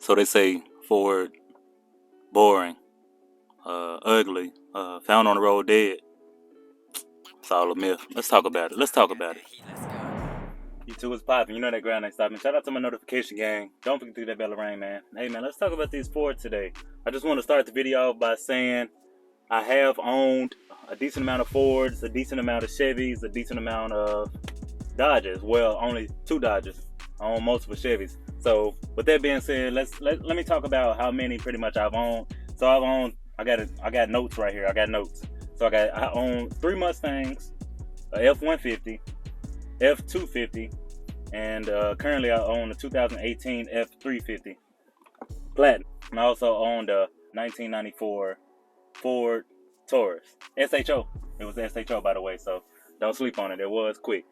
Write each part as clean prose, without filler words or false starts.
So they say Ford, boring, ugly, found on the road dead. It's all a myth. Let's talk about it. YouTube is popping. You know that ground ain't stopping. Shout out to my notification gang. Don't forget to do that bell ring, man. Hey, man, let's talk about these Fords today. I just want to start the video off by saying I have owned a decent amount of Fords, a decent amount of Chevys, a decent amount of Dodges. Well, only 2 Dodges. I own multiple Chevys. So with that being said, let me talk about how many pretty much I've owned. So I got notes right here. I got notes. So I own 3 Mustangs, a F-150, F-250, and currently I own a 2018 F-350 Platinum. And I also owned a 1994 Ford Taurus SHO. It was SHO, by the way, so don't sleep on it. It was quick.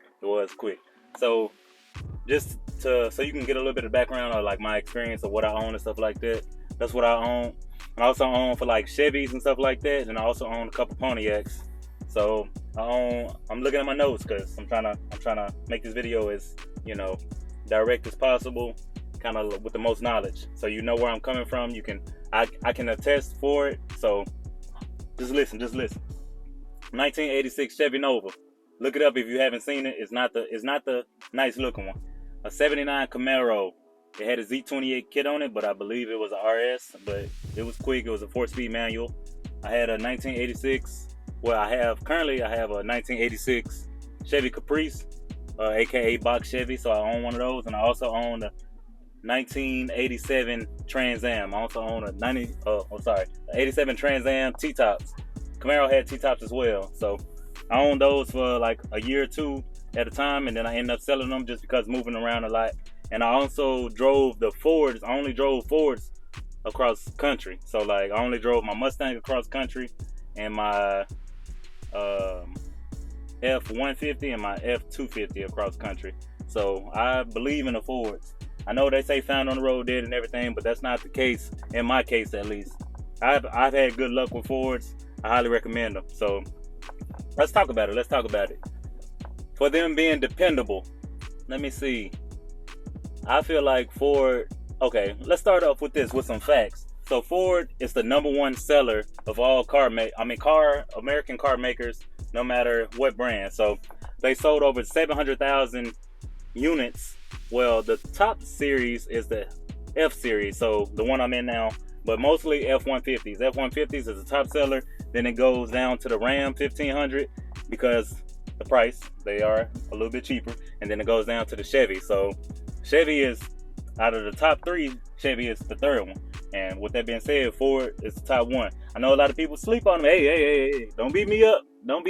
So just so you can get a little bit of background of like my experience of what I own and stuff like that. That's what I own. I also own for like Chevys and stuff like that, and I also own a couple Pontiacs. So I'm looking at my notes because I'm trying to make this video as, direct as possible, kind of with the most knowledge, so you know where I'm coming from. I can attest for it. So just listen. 1986 Chevy Nova. Look it up if you haven't seen it. It's not the nice looking one. A 79 Camaro. It had a Z28 kit on it, but I believe it was a RS. But it was quick. It was a 4-speed manual. I had a 1986. Well, I have a 1986 Chevy Caprice, aka box Chevy. So I own one of those, and I also own a 1987 Trans Am. I also own a 87 Trans Am T-tops. Camaro had T-tops as well. So I owned those for like a year or 2 at a time, and then I ended up selling them just because moving around a lot. And I also drove the Fords. I only drove Fords across country. So like I only drove my Mustang across country, and my F-150 and my F-250 across country. So I believe in the Fords. I know they say found on the road dead and everything, but that's not the case in my case, at least. I've had good luck with Fords. I highly recommend them. So let's talk about it. For them being dependable, let me see. I feel like Ford. Okay, let's start off with some facts. So Ford is the #1 seller of all American car makers, no matter what brand. So they sold over 700,000 units. Well, the top series is the F series, so the one I'm in now, but mostly F-150s. F-150s is the top seller. Then it goes down to the Ram 1500 because the price, they are a little bit cheaper, and then it goes down to the Chevy. So Chevy is, out of the top 3, Chevy is the 3rd one. And with that being said, Ford is the top 1. I know a lot of people sleep on them. Hey, don't beat me up. I'm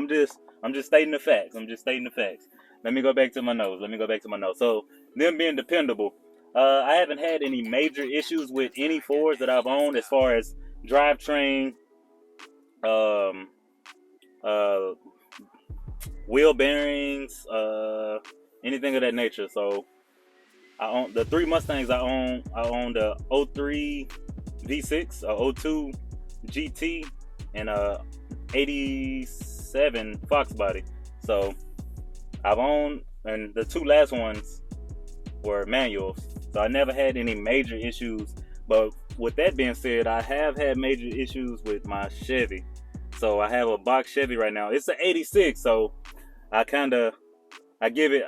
just stating the facts. Let me go back to my notes. So them being dependable, I haven't had any major issues with any Fords that I've owned as far as drivetrain, wheel bearings, anything of that nature. So I own the 3 Mustangs. I own the 03 V6, a 02 GT, and a 87 Fox body. So I've owned, and the 2 last ones were manuals. So I never had any major issues. But with that being said, I have had major issues with my Chevy. So I have a box Chevy right now. It's an 86, so I give it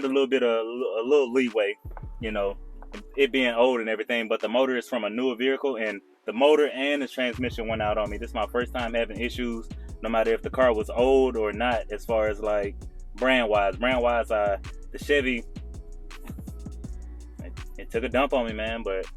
a little bit of a little leeway, it being old and everything. But the motor is from a newer vehicle, and the motor and the transmission went out on me. This is my first time having issues, no matter if the car was old or not, as far as like brand wise, the Chevy, it took a dump on me, man. But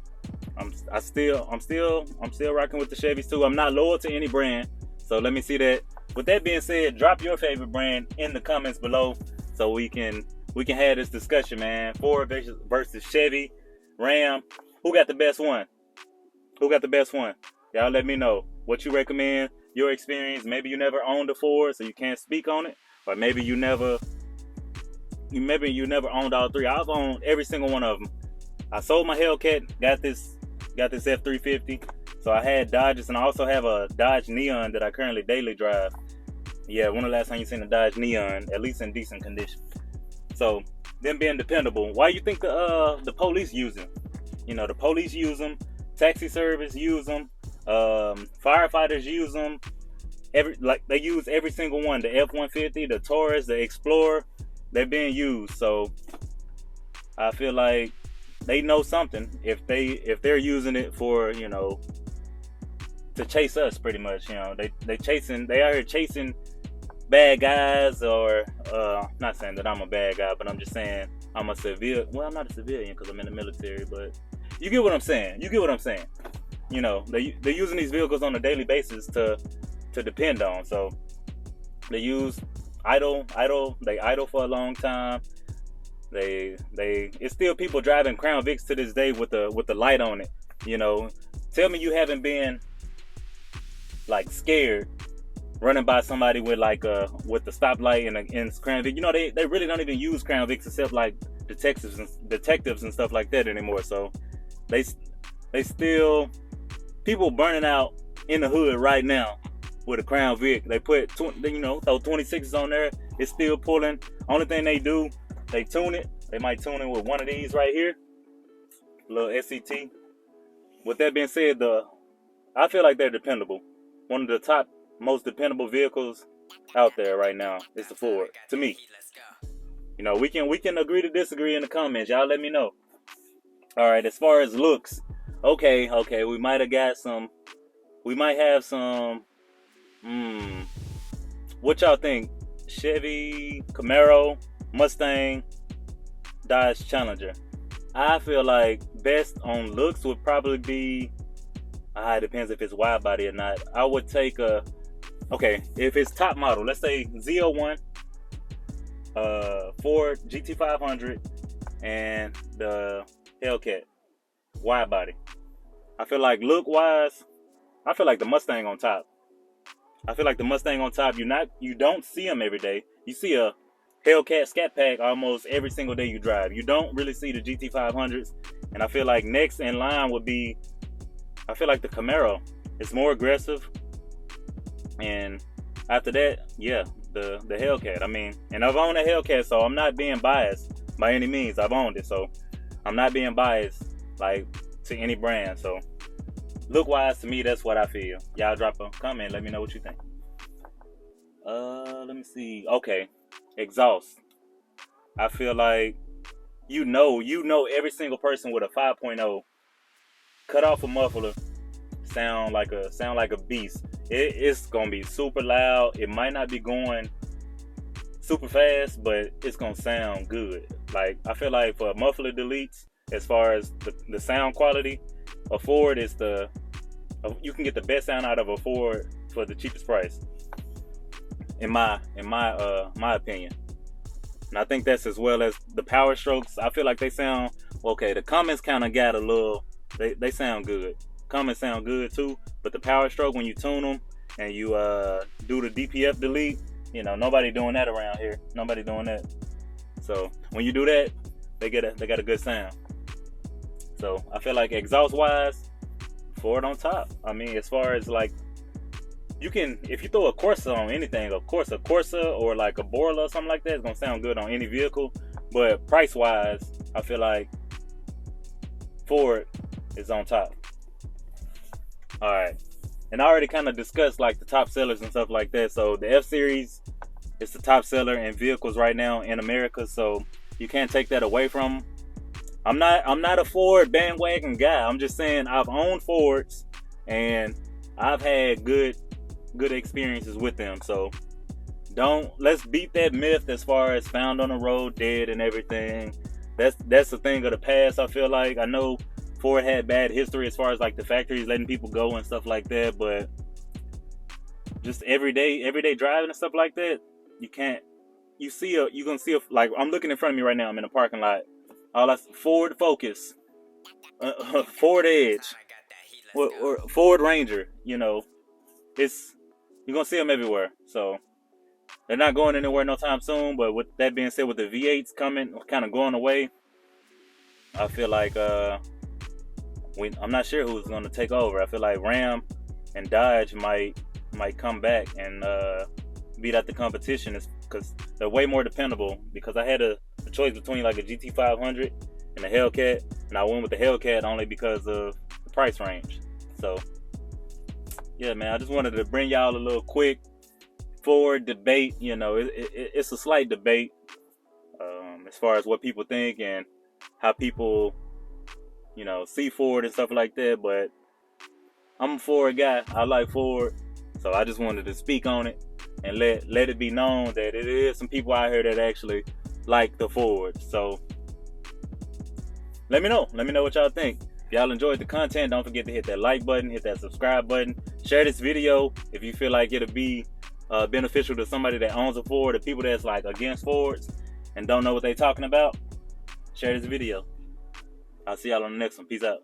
I'm still rocking with the Chevys too. I'm not loyal to any brand, so let me see that. With that being said, drop your favorite brand in the comments below so we can have this discussion, man. Ford versus Chevy, Ram. Who got the best one? Y'all let me know what you recommend, your experience. Maybe you never owned a Ford, so you can't speak on it, or maybe you never owned all 3. I've owned every single one of them. I sold my Hellcat, got this F-350. So I had Dodges, and I also have a Dodge Neon that I currently daily drive. Yeah, when the last time you seen a Dodge Neon, at least in decent condition? So them being dependable, why you think the police use them? You know, the police use them, taxi service use them, firefighters use them. They use every single one. The F-150, the Taurus, the Explorer, they're being used. So I feel like they know something if they're using it for, you know, to chase us pretty much. You know, they out here chasing bad guys, or not saying that I'm a bad guy, but I'm just saying I'm a civilian. Well, I'm not a civilian because I'm in the military, but you get what I'm saying. You know, they're using these vehicles on a daily basis to depend on. So they idle for a long time. It's still people driving Crown Vics to this day with the light on it. You know, tell me you haven't been like scared running by somebody with with the stoplight and Crown Vic. You know, they really don't even use Crown Vics except like detectives and stuff like that anymore. So they still, people burning out in the hood right now with a Crown Vic. They put throw 26s on there. It's still pulling. Only thing they do, they tune it. They might tune it with one of these right here, little SCT. With that being said, I feel like they're dependable. One of the top most dependable vehicles out there right now is the Ford, to me. You know, we can agree to disagree in the comments. Y'all let me know. All right, as far as looks, okay, we might have some. What y'all think? Chevy, Camaro, Mustang, Dodge Challenger. I feel like best on looks would probably be, it depends if it's wide body or not. I would take if it's top model, let's say Z01, Ford GT500, and the Hellcat wide body. I feel like look wise, I feel like the Mustang on top. You don't see them every day. You see a Hellcat Scat Pack almost every single day you drive. You don't really see the GT500s. And I feel like next in line would be, I feel like the Camaro. It's more aggressive. And after that, yeah, the Hellcat. I mean, and I've owned a Hellcat, so I'm not being biased by any means. I've owned it, so I'm not being biased like to any brand. So look wise, to me, that's what I feel. Y'all drop a comment, let me know what you think. Let me see. Okay, exhaust. I feel like you know every single person with a 5.0 cut off a muffler sound like a beast. It's gonna be super loud. It might not be going super fast, but it's gonna sound good. Like, I feel like for muffler deletes, as far as the sound quality, a Ford is you can get the best sound out of a Ford for the cheapest price, in my opinion. And I think that's as well as the Power Strokes. I feel like they sound okay. The Cummins kind of got a little, they sound good. Cummins sound good too, but the Power Stroke, when you tune them and you do the DPF delete, you know, nobody doing that around here. Nobody doing that. So when you do that, they got a good sound. So I feel like exhaust wise, Ford on top. I mean, as far as like, you can, if you throw a Corsa on anything, of course a Corsa or like a Borla or something like that is gonna sound good on any vehicle. But price wise, I feel like Ford is on top. All right, and I already kind of discussed like the top sellers and stuff like that. So the F-Series is the top seller in vehicles right now in America. So you can't take that away from them. I'm not a Ford bandwagon guy. I'm just saying I've owned Fords and I've had good experiences with them. So let's beat that myth as far as found on the road dead and everything. That's a thing of the past. I feel like, I know Ford had bad history as far as like the factories letting people go and stuff like that, but just everyday driving and stuff like that, you're gonna see like, I'm looking in front of me right now. I'm in a parking lot. All that's Ford Focus, Ford Edge, or Ford Ranger. You know, you're gonna see them everywhere. So they're not going anywhere no time soon. But with that being said, with the V8s coming, kind of going away, I feel like I'm not sure who's gonna take over. I feel like Ram and Dodge might come back and beat out the competition, because they're way more dependable. Because I had a choice between like a GT500 and a Hellcat. and I went with the Hellcat only because of the price range. So yeah, man, I just wanted to bring y'all a little quick Ford debate. You know, it's a slight debate as far as what people think and how people, you know, see Ford and stuff like that. But I'm a Ford guy. I like Ford, so I just wanted to speak on it and let it be known that it is some people out here that actually like the Ford. So let me know what y'all think. If y'all enjoyed the content, don't forget to hit that like button, hit that subscribe button, share this video if you feel like it'll be beneficial to somebody that owns a Ford, or people that's like against Fords and don't know what they're talking about. Share this video. I'll see y'all on the next one. Peace out.